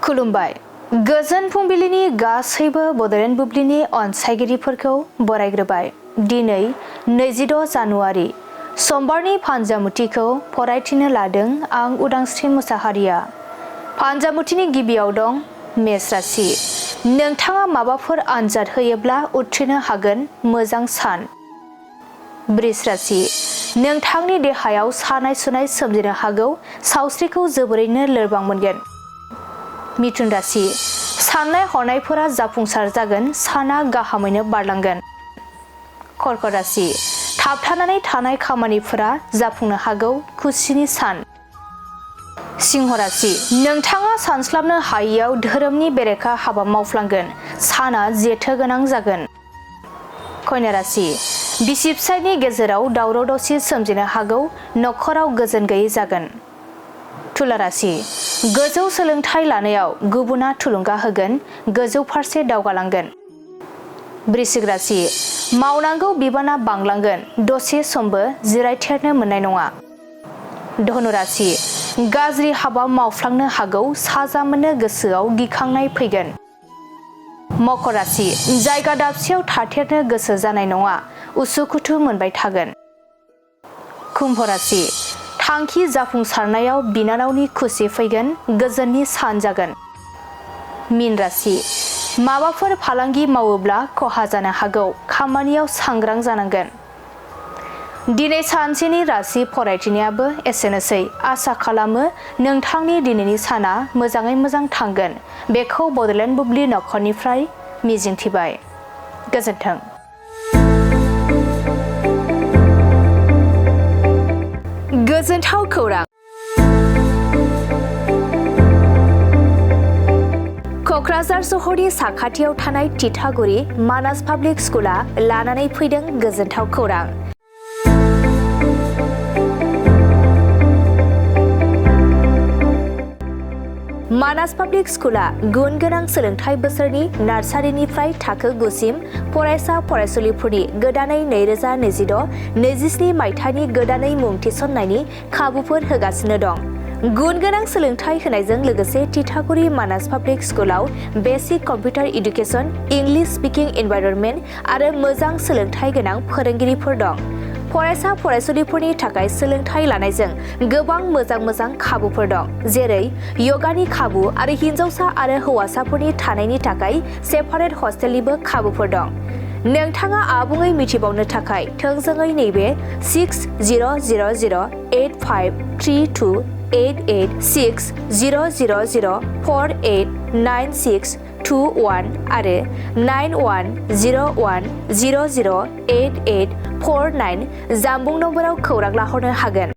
खुलुमबाय गोजोन फुंबिलिनि गासैबो बड'लेण्ड बुब्लिनि अनसायगिरिफोरखौ बरायग्रोबाय। दिनै 26 जानुवारि समबारनि फान्जामुथिखौ फरायथिनो लादों आं उदांस्रि मुसाहारिया। फान्जामुथिनि गिबियाव दं मेष राशि। नोंथाङा माबाफोर आनजाद होयोब्ला उथ्रिनो हागोन मोजां सान। बृष राशि। नोंथांनि देहायाव सानाय सुनाय सोमजिनो हागौ, सावस्रिखौ जोबोरैनो लोरबां मोनगोन। मिथुन राशि। साननाय हनायफोरा जाफुंसार जागोन, साना गाहामैनो बारलांगोन। कर्कट राशि। थाबथानानै थानाय खामानिफोरा जाफुंनो हागौ, खुसिनि सान। सिंह राशि। नोंथाङा सानस्लाबनो हायैयाव धोरोमनि बेरेखा हाबा मावफ्लांगोन, साना जेथो गोनां जागोन। कन्या राशि। बिसि फिसायनि गेजेराव दावराव दावसि सोमजिनो हागौ, नखराव गोजोन गैयै जागोन। तुला राशि। गोजौ सोलोंथाइ लानायाव गुबुना थुलुंगा होगोन, गोजौ फारसे दावगालांगोन। वृश्चिक राशि। मावनांगौ बिबाना बांलांगोन, दसे समबो जिरायथेरनो मोननाय नङा। धनु राशि। गाज्रि हाबा मावफ्लांनो हागौ, साजा मोननो गोसोआव गिखांनाय फैगोन। मकर राशि। जायगा दाबसेयाव थाथेरनो गोसो जानाय नङा, उसुखुथु मोनबाय थागोन। कुम्भ राशि। थांखि जाफुंसारनायाव बिनानावनि खुसि फैगोन, गोजोननि सान जागोन। मीन राशि। माबाफोर फालांगि मावोब्ला खहा जानो हागौ, खामानियाव सांग्रां जानांगोन। दिनै सानसेनि राशि फरायथिनायाबो एसेनोसै। आसा खालामो नोंथांनि दिनैनि साना मोजाङै मोजां थांगोन, बेखौ बड'लेण्ड बुब्लि नखरनिफ्राय मिजिंथिबाय। गोजोन्थों। गोजोनथाव खौरां। क'क्राझार सहरनि साखाथियाव थानाय तितागुरि मानास पाब्लिक स्कुला लानानै फैदों गोजोनथाव खौरां। मानास पाब्लिक स्कुला गुन गोनां सोलोंथाइ बोसोरनि नार्सारिनिफ्राय थाखो 9 सिम फरायसा फरायसुलिफोरनि गोदानै 2026-27 मायथाइनि गोदानै मुं थिसननायनि खाबुफोर होगासिनो दं। गुन गोनां सोलोंथाइ होनायजों लोगोसे तितागुरि मानास पाब्लिक स्कुलाव basic computer education, English speaking environment आरो मोजां सोलोंथाइ गोनां फोरोंगिरिफोर दं। फरायसा फरायसुलिफोरनि थाखाय सोलोंथाइ लानायजों गोबां मोजां खाबुफोर दं, जेरै यगानि खाबु आरो हिन्जावसा आरो हौवासाफोरनि थानायनि थाखाय सेपारेट हस्टेलनिबो खाबुफोर दं। नोंथाङा आबुङै मिथिबावनो थाखाय थोंजोङै नैबे 600083238600048962 आरो 9101008849 जानबुं नम्बराव खौरां लाहरनो हागोन।